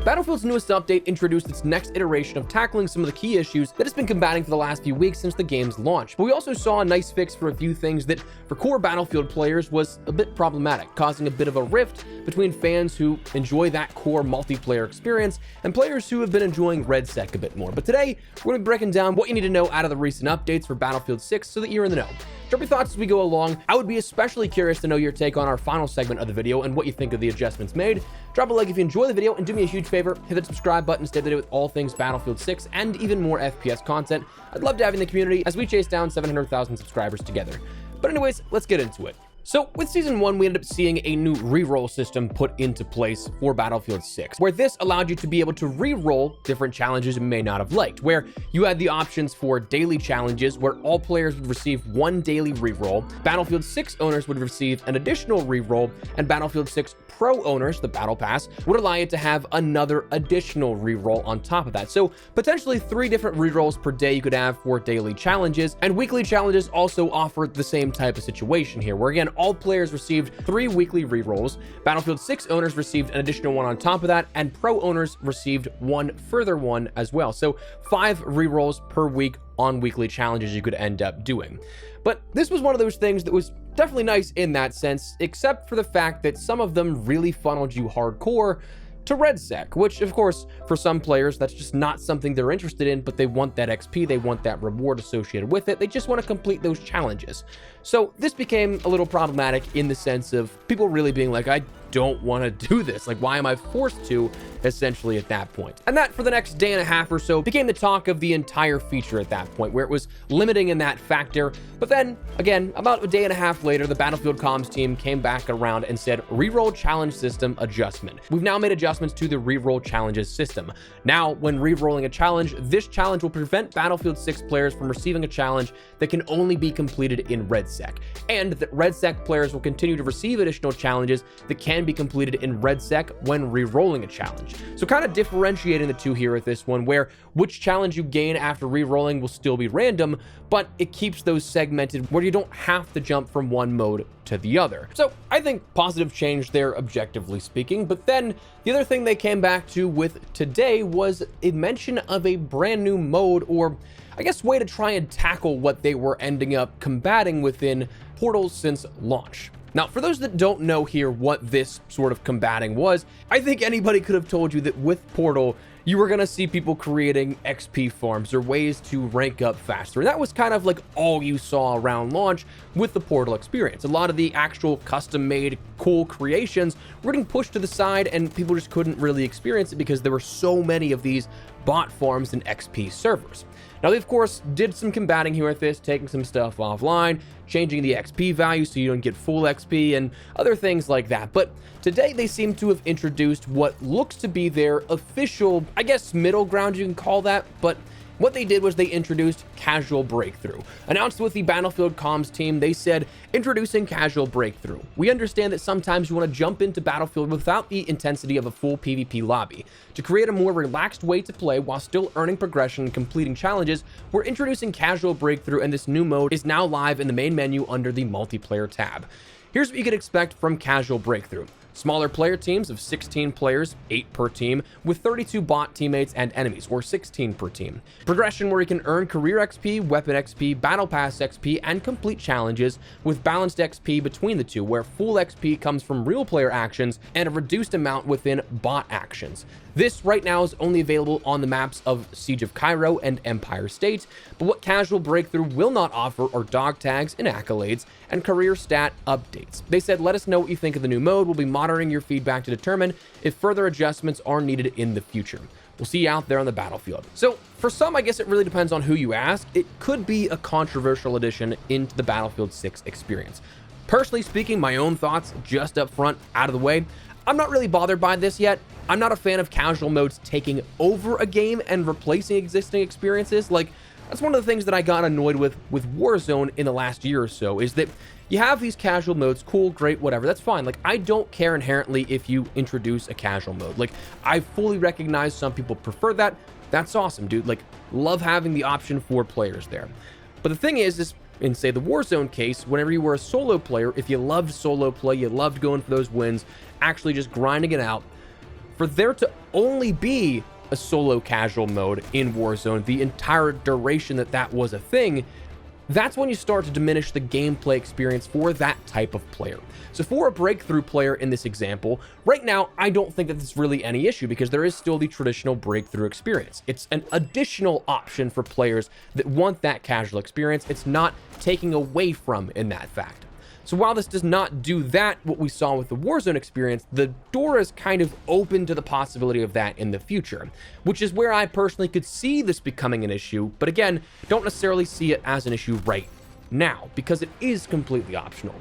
Battlefield's newest update introduced its next iteration of tackling some of the key issues that it's been combating for the last few weeks since the game's launch. But we also saw a nice fix for a few things that, for core Battlefield players, was a bit problematic, causing a bit of a rift between fans who enjoy that core multiplayer experience and players who have been enjoying Redsec a bit more. But today, we're going to be breaking down what you need to know out of the recent updates for Battlefield 6 so that you're in the know. Drop your thoughts as we go along. I would be especially curious to know your take on our final segment of the video and what you think of the adjustments made. Drop a like if you enjoy the video, and do me a huge favor, hit that subscribe button to stay up to date with all things Battlefield 6 and even more FPS content. I'd love to have you in the community as we chase down 700,000 subscribers together. But anyways, let's get into it. So with Season 1, we ended up seeing a new reroll system put into place for Battlefield 6, where this allowed you to be able to reroll different challenges you may not have liked, where you had the options for daily challenges, where all players would receive one daily reroll, Battlefield 6 owners would receive an additional reroll, and Battlefield 6 Pro owners, the Battle Pass, would allow you to have another additional reroll on top of that. So potentially 3 different rerolls per day you could have for daily challenges, and weekly challenges also offered the same type of situation here, where again, all players received 3 weekly rerolls, Battlefield 6 owners received an additional one on top of that, and Pro owners received one further one as well. So 5 rerolls per week on weekly challenges you could end up doing. But this was one of those things that was definitely nice in that sense, except for the fact that some of them really funneled you hardcore to Redsec, which of course for some players that's just not something they're interested in, but they want that XP, they want that reward associated with it, they just want to complete those challenges. So this became a little problematic in the sense of people really being like, I don't want to do this, like why am I forced to, essentially at that point. And that for the next day and a half or so became the talk of the entire feature at that point, where it was limiting in that factor. But then again, about a day and a half later, the Battlefield comms team came back around and said reroll challenge system adjustment. We've now made adjustments to the reroll challenges system. Now when rerolling a challenge, this challenge will prevent Battlefield 6 players from receiving a challenge that can only be completed in Redsec, and that Redsec players will continue to receive additional challenges that can be completed in Redsec when rerolling a challenge. So kind of differentiating the two here at this one, where which challenge you gain after rerolling will still be random, but it keeps those segmented where you don't have to jump from one mode to the other. So I think positive change there, objectively speaking. But then the other thing they came back to with today was a mention of a brand new mode, or I guess way to try and tackle what they were ending up combating within Portal since launch. Now, for those that don't know here what this sort of combating was, I think anybody could have told you that with Portal, you were going to see people creating XP farms or ways to rank up faster. And that was kind of like all you saw around launch with the Portal experience. A lot of the actual custom-made cool creations were getting pushed to the side, and people just couldn't really experience it because there were so many of these bot farms and XP servers. Now, they, of course, did some combating here with this, taking some stuff offline, changing the XP value so you don't get full XP and other things like that. But today, they seem to have introduced what looks to be their official, I guess, middle ground, you can call that, but what they did was they introduced Casual Breakthrough. Announced with the Battlefield comms team, they said, introducing Casual Breakthrough. We understand that sometimes you want to jump into Battlefield without the intensity of a full PvP lobby. To create a more relaxed way to play while still earning progression and completing challenges, we're introducing Casual Breakthrough, and this new mode is now live in the main menu under the Multiplayer tab. Here's what you can expect from Casual Breakthrough. Smaller player teams of 16 players, 8 per team, with 32 bot teammates and enemies, or 16 per team. Progression where you can earn career XP, weapon XP, battle pass XP, and complete challenges, with balanced XP between the two, where full XP comes from real player actions and a reduced amount within bot actions. This right now is only available on the maps of Siege of Cairo and Empire State, but what Casual Breakthrough will not offer are dog tags and accolades and career stat updates. They said, let us know what you think of the new mode. We'll be monitoring your feedback to determine if further adjustments are needed in the future. We'll see you out there on the battlefield. So for some, I guess it really depends on who you ask. It could be a controversial addition into the Battlefield 6 experience. Personally speaking, my own thoughts just up front, out of the way, I'm not really bothered by this yet. I'm not a fan of casual modes taking over a game and replacing existing experiences. Like, that's one of the things that I got annoyed with Warzone in the last year or so, is that you have these casual modes, cool, great, whatever, that's fine. Like, I don't care inherently if you introduce a casual mode. Like, I fully recognize some people prefer that. That's awesome, dude. Like, love having the option for players there. But the thing is in, say, the Warzone case, whenever you were a solo player, if you loved solo play, you loved going for those wins, actually just grinding it out, for there to only be a solo casual mode in Warzone the entire duration that was a thing, that's when you start to diminish the gameplay experience for that type of player. So for a breakthrough player in this example, right now, I don't think that there's really any issue because there is still the traditional breakthrough experience. It's an additional option for players that want that casual experience. It's not taking away from in that fact. So while this does not do that, what we saw with the Warzone experience, the door is kind of open to the possibility of that in the future, which is where I personally could see this becoming an issue, but again, don't necessarily see it as an issue right now, because it is completely optional.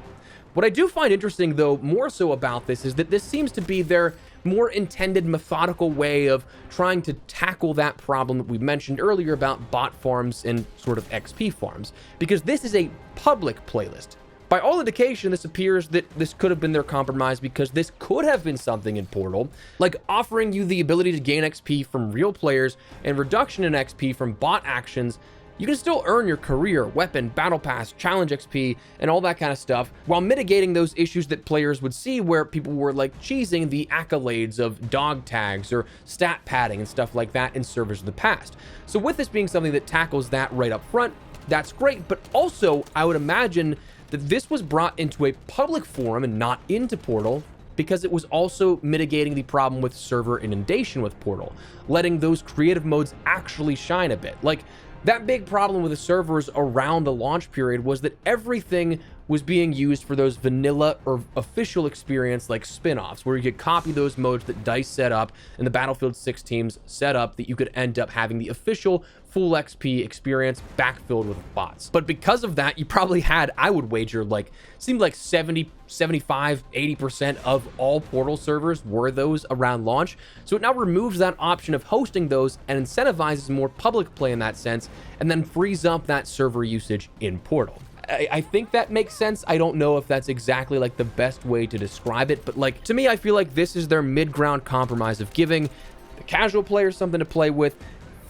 What I do find interesting, though, more so about this, is that this seems to be their more intended, methodical way of trying to tackle that problem that we mentioned earlier about bot farms and sort of XP farms, because this is a public playlist. By all indication, this appears that this could have been their compromise because this could have been something in Portal, like offering you the ability to gain XP from real players and reduction in XP from bot actions. You can still earn your career, weapon, battle pass, challenge XP, and all that kind of stuff, while mitigating those issues that players would see where people were like cheesing the accolades of dog tags or stat padding and stuff like that in servers of the past. So with this being something that tackles that right up front, that's great, but also I would imagine that this was brought into a public forum and not into Portal because it was also mitigating the problem with server inundation with Portal, letting those creative modes actually shine a bit. Like, that big problem with the servers around the launch period was that everything was being used for those vanilla or official experience like spin-offs, where you could copy those modes that DICE set up and the Battlefield 6 teams set up, that you could end up having the official full XP experience backfilled with bots. But because of that, you probably had, I would wager, like, seemed like 70, 75, 80% of all Portal servers were those around launch. So it now removes that option of hosting those and incentivizes more public play in that sense, and then frees up that server usage in Portal. I think that makes sense. I don't know if that's exactly like the best way to describe it, but like, to me, I feel like this is their mid-ground compromise of giving the casual player something to play with.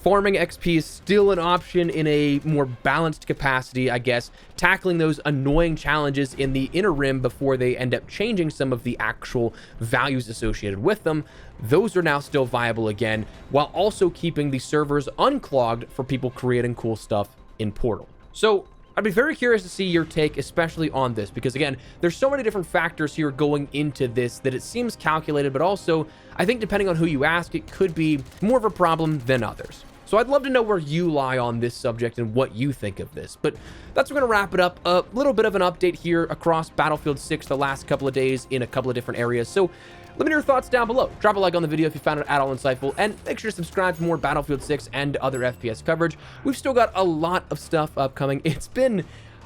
Farming XP is still an option in a more balanced capacity, I guess, tackling those annoying challenges in the inner rim before they end up changing some of the actual values associated with them. Those are now still viable again, while also keeping the servers unclogged for people creating cool stuff in Portal. So I'd be very curious to see your take, especially on this, because again, there's so many different factors here going into this that it seems calculated, but also I think depending on who you ask, it could be more of a problem than others. So I'd love to know where you lie on this subject and what you think of this. But that's going to wrap it up. A little bit of an update here across Battlefield 6 the last couple of days in a couple of different areas. So let me know your thoughts down below. Drop a like on the video if you found it at all insightful, and make sure to subscribe for more Battlefield 6 and other FPS coverage. We've still got a lot of stuff upcoming. It's been,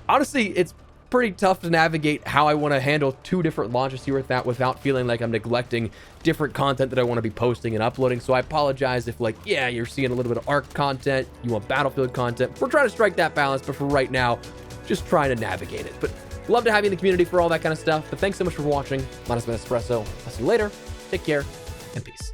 honestly, it's pretty tough to navigate how I want to handle two different launches here with that without feeling like I'm neglecting different content that I want to be posting and uploading. So I apologize if, like, yeah, you're seeing a little bit of ARC content, you want Battlefield content. We're trying to strike that balance, but for right now, just trying to navigate it. But love to have you in the community for all that kind of stuff. But thanks so much for watching. My name is Espresso. I'll see you later. Take care and peace.